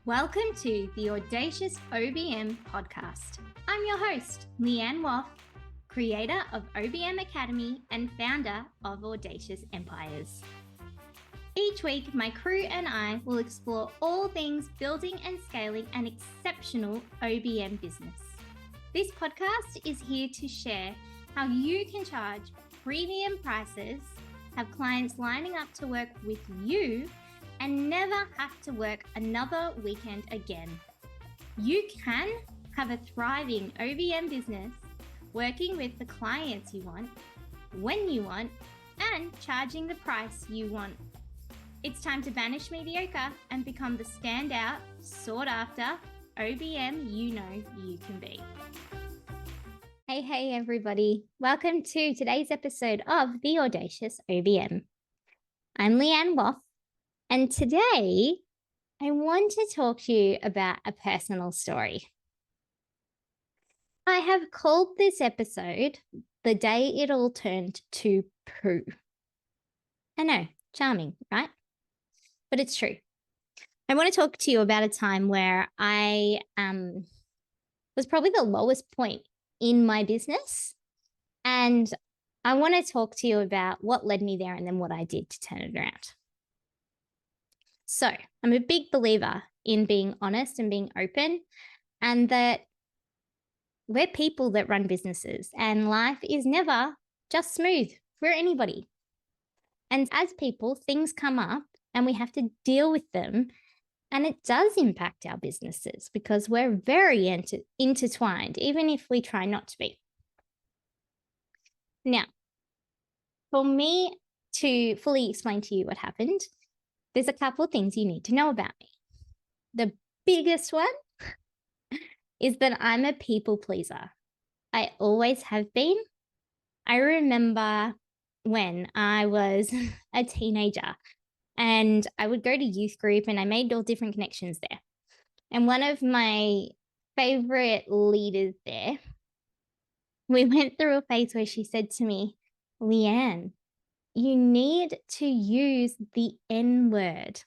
Welcome to the Audacious OBM podcast. I'm your host, Leanne Woff, creator of OBM Academy and founder of Audacious Empires. Each week, my crew and I will explore all things building and scaling an exceptional OBM business. This podcast is here to share how you can charge premium prices, have clients lining up to work with you, and never have to work another weekend again. You can have a thriving OBM business working with the clients you want, when you want, and charging the price you want. It's time to banish mediocre and become the standout, sought after OBM you know you can be. Hey everybody. Welcome to today's episode of the Audacious OBM. I'm Leanne Woff. And today, I want to talk to you about a personal story. I have called this episode The Day It All Turned to Poo. I know, charming, right? But it's true. I want to talk to you about a time where I was probably the lowest point in my business. And I want to talk to you about what led me there and then what I did to turn it around. So I'm a big believer in being honest and being open, and that we're people that run businesses and life is never just smooth for anybody. And as people, things come up and we have to deal with them, and it does impact our businesses because we're very intertwined, even if we try not to be. Now, for me to fully explain to you what happened, there's a couple of things you need to know about me. The biggest one is that I'm a people pleaser. I always have been. I remember when I was a teenager and I would go to youth group and I made all different connections there. And one of my favorite leaders there, we went through a phase where she said to me, Leanne, you need to use the N word.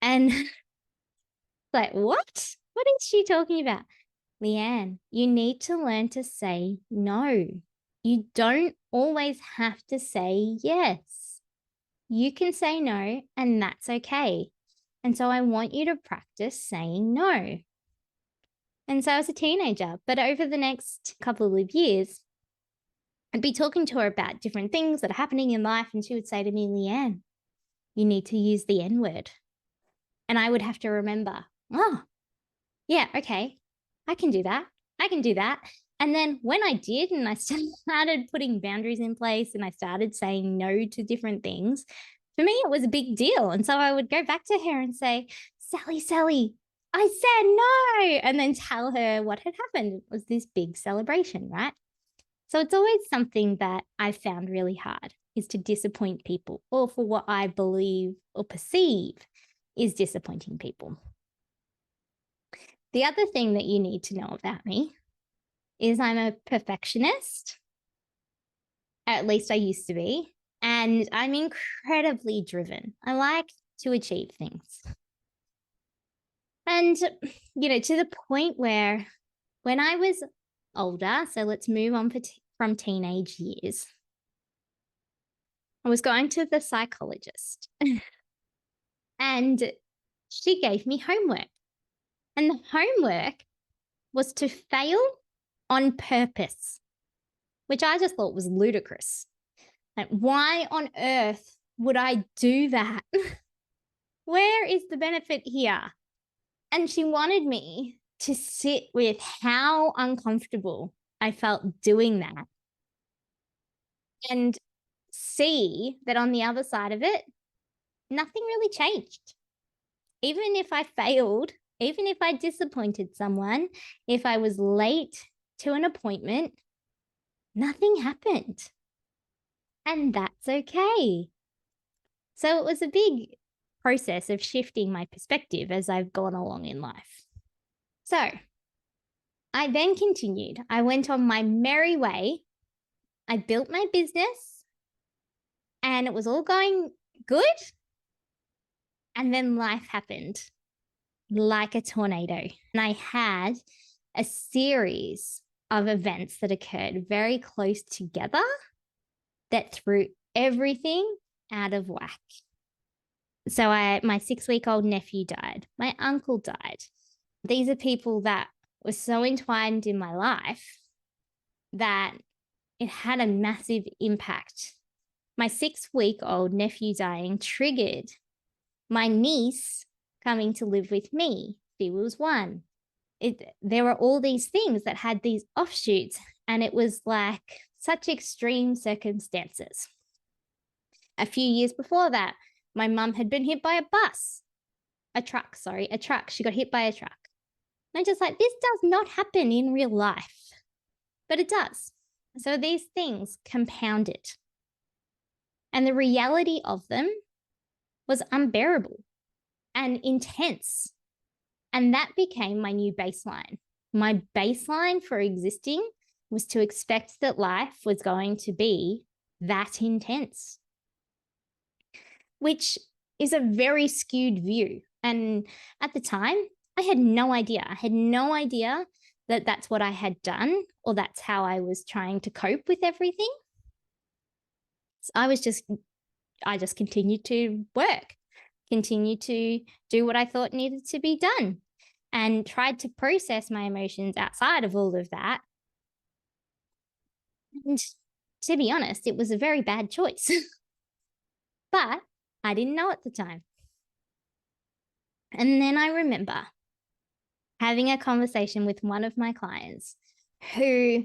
And like, what? What is she talking about? Leanne, you need to learn to say no. You don't always have to say yes. You can say no, and that's okay. And so I want you to practice saying no. And so I was a teenager, but over the next couple of years, I'd be talking to her about different things that are happening in life, and she would say to me, Leanne, you need to use the N word. And I would have to remember, oh, yeah, okay, I can do that. And then when I did, and I started putting boundaries in place and I started saying no to different things, for me, it was a big deal. And so I would go back to her and say, Sally, I said no, and then tell her what had happened. It was this big celebration, right? So it's always something that I found really hard, is to disappoint people, or for what I believe or perceive is disappointing people. The other thing that you need to know about me is I'm a perfectionist. At least I used to be. And I'm incredibly driven. I like to achieve things. And, to the point where when I was older, so let's move on from teenage years, I was going to the psychologist and she gave me homework. And the homework was to fail on purpose, which I just thought was ludicrous. Like, why on earth would I do that? Where is the benefit here? And she wanted me to sit with how uncomfortable I felt doing that and see that on the other side of it, nothing really changed. Even if I failed, even if I disappointed someone, if I was late to an appointment, nothing happened. And that's okay. So it was a big process of shifting my perspective as I've gone along in life. So I then continued. I went on my merry way. I built my business and it was all going good. And then life happened. like a tornado. And I had a series of events that occurred very close together that threw everything out of whack. So my 6-week-old nephew died. My uncle died. These are people that were so entwined in my life that it had a massive impact. My 6-week-old nephew dying triggered my niece coming to live with me. She was 1. There were all these things that had these offshoots, and it was like such extreme circumstances. A few years before that, my mum had been hit by a truck. She got hit by a truck. And I'm just like, this does not happen in real life, but it does. So these things compounded. And the reality of them was unbearable and intense. And that became my new baseline. My baseline for existing was to expect that life was going to be that intense, which is a very skewed view. And at the time, I had no idea. I had no idea that that's what I had done, or that's how I was trying to cope with everything. So I just continued to work, continued to do what I thought needed to be done, and tried to process my emotions outside of all of that. And to be honest, it was a very bad choice. But I didn't know at the time. And then I remember having a conversation with one of my clients who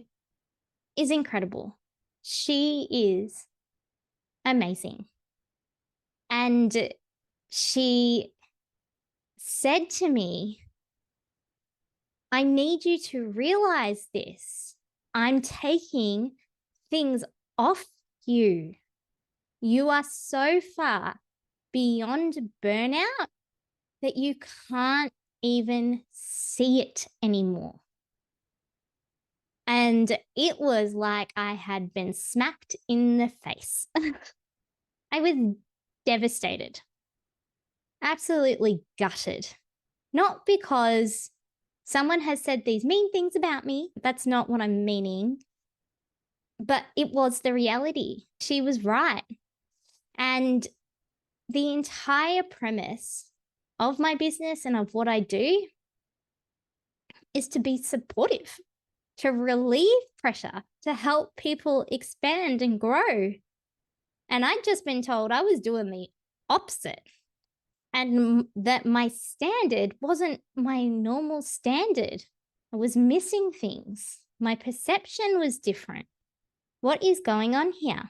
is incredible. She is amazing. And she said to me, I need you to realize this. I'm taking things off you. You are so far beyond burnout that you can't even see it anymore. And it was like I had been smacked in the face. I was devastated, absolutely gutted. Not because someone has said these mean things about me. That's not what I'm meaning. But it was the reality. She was right. And the entire premise of my business and of what I do is to be supportive, to relieve pressure, to help people expand and grow. And I'd just been told I was doing the opposite, and that my standard wasn't my normal standard. I was missing things. My perception was different. What is going on here?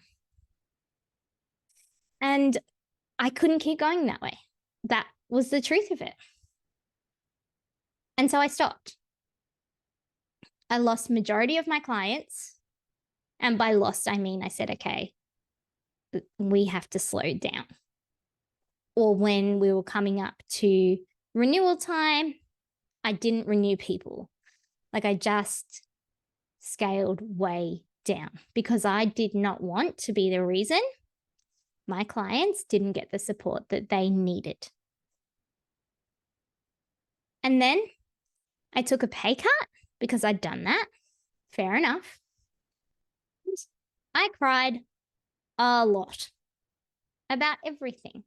And I couldn't keep going that way. That was the truth of it. And so I stopped. I lost majority of my clients. And by lost, I mean, I said, okay, we have to slow down. Or when we were coming up to renewal time, I didn't renew people. Like I just scaled way down because I did not want to be the reason my clients didn't get the support that they needed. And then I took a pay cut because I'd done that. Fair enough. I cried a lot about everything.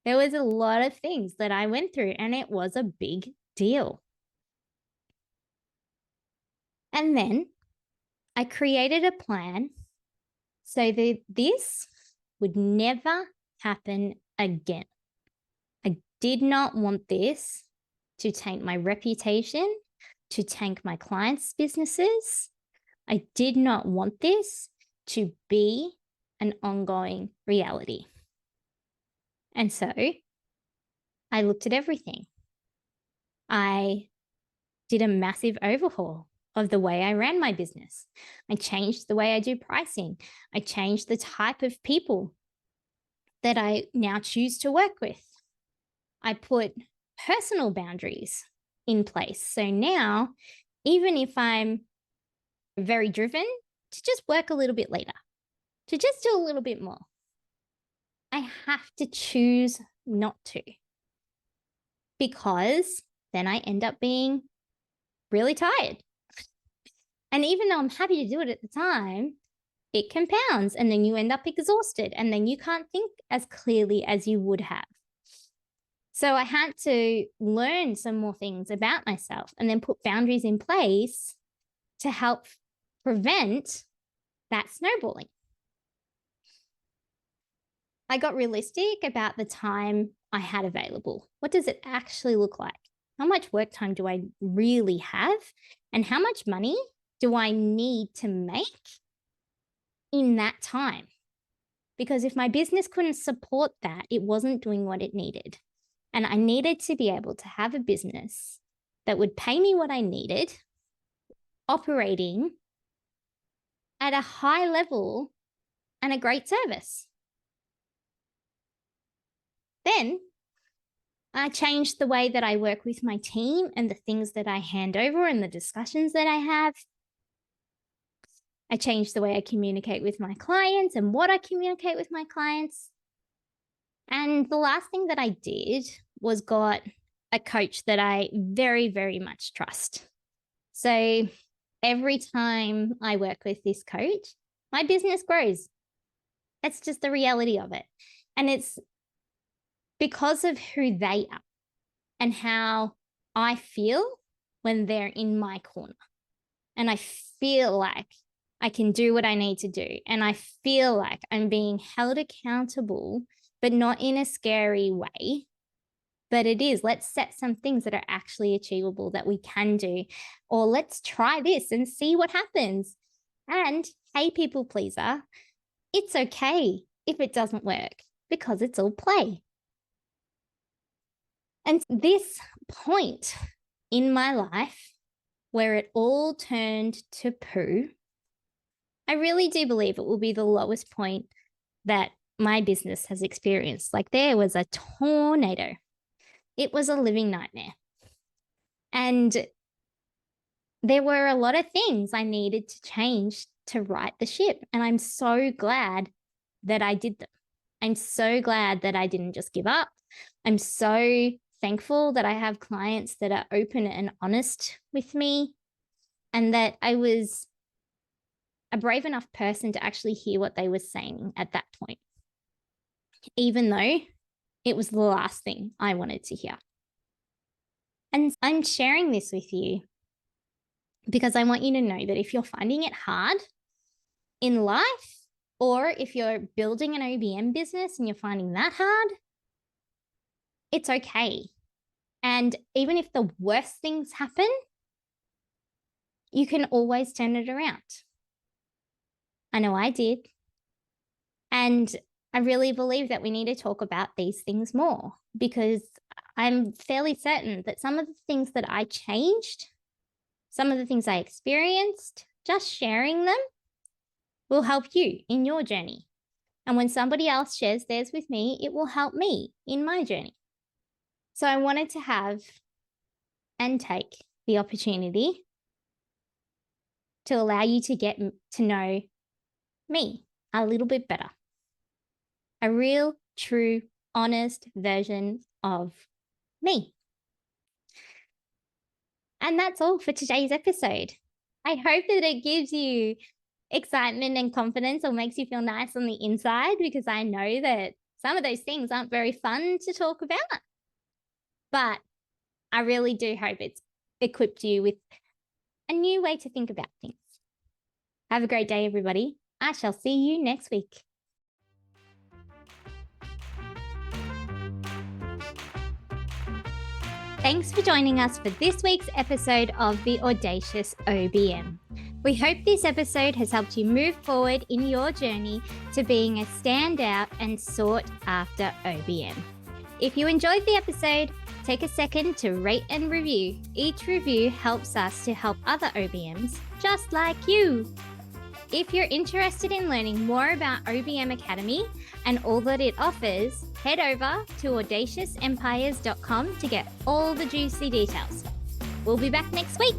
There was a lot of things that I went through, and it was a big deal. And then I created a plan so that this would never happen again. I did not want this to tank my reputation, to tank my clients' businesses. I did not want this to be an ongoing reality. And so I looked at everything. I did a massive overhaul of the way I ran my business. I changed the way I do pricing. I changed the type of people that I now choose to work with. I put personal boundaries in place. So now, even if I'm very driven to just work a little bit later, to just do a little bit more, I have to choose not to. because then I end up being really tired. And even though I'm happy to do it at the time, it compounds and then you end up exhausted and then you can't think as clearly as you would have. So I had to learn some more things about myself and then put boundaries in place to help prevent that snowballing. I got realistic about the time I had available. What does it actually look like? How much work time do I really have? And how much money do I need to make in that time? Because if my business couldn't support that, it wasn't doing what it needed. And I needed to be able to have a business that would pay me what I needed, operating at a high level and a great service. Then I changed the way that I work with my team and the things that I hand over and the discussions that I have. I changed the way I communicate with my clients and what I communicate with my clients. And the last thing that I did was got a coach that I very, very much trust. So every time I work with this coach, my business grows. That's just the reality of it. And it's because of who they are and how I feel when they're in my corner. And I feel like I can do what I need to do. And I feel like I'm being held accountable, but not in a scary way. But it is, let's set some things that are actually achievable that we can do. Or let's try this and see what happens. And hey, people pleaser, it's okay if it doesn't work because it's all play. And this point in my life where it all turned to poo, I really do believe it will be the lowest point that my business has experienced. Like there was a tornado. It was a living nightmare. And there were a lot of things I needed to change to right the ship. And I'm so glad that I did them. I'm so glad that I didn't just give up. I'm so thankful that I have clients that are open and honest with me and that I was a brave enough person to actually hear what they were saying at that point, even though it was the last thing I wanted to hear. And I'm sharing this with you because I want you to know that if you're finding it hard in life, or if you're building an OBM business and you're finding that hard, it's okay. And even if the worst things happen, you can always turn it around. I know I did. And I really believe that we need to talk about these things more because I'm fairly certain that some of the things that I changed, some of the things I experienced, just sharing them will help you in your journey. And when somebody else shares theirs with me, it will help me in my journey. So I wanted to have and take the opportunity to allow you to get to know me a little bit better. A real, true, honest version of me. And that's all for today's episode. I hope that it gives you excitement and confidence or makes you feel nice on the inside, because I know that some of those things aren't very fun to talk about. But I really do hope it's equipped you with a new way to think about things. Have a great day, everybody. I shall see you next week. Thanks for joining us for this week's episode of The Audacious OBM. We hope this episode has helped you move forward in your journey to being a standout and sought after OBM. If you enjoyed the episode, take a second to rate and review. Each review helps us to help other OBMs just like you. If you're interested in learning more about OBM Academy and all that it offers, head over to audaciousempires.com to get all the juicy details. We'll be back next week.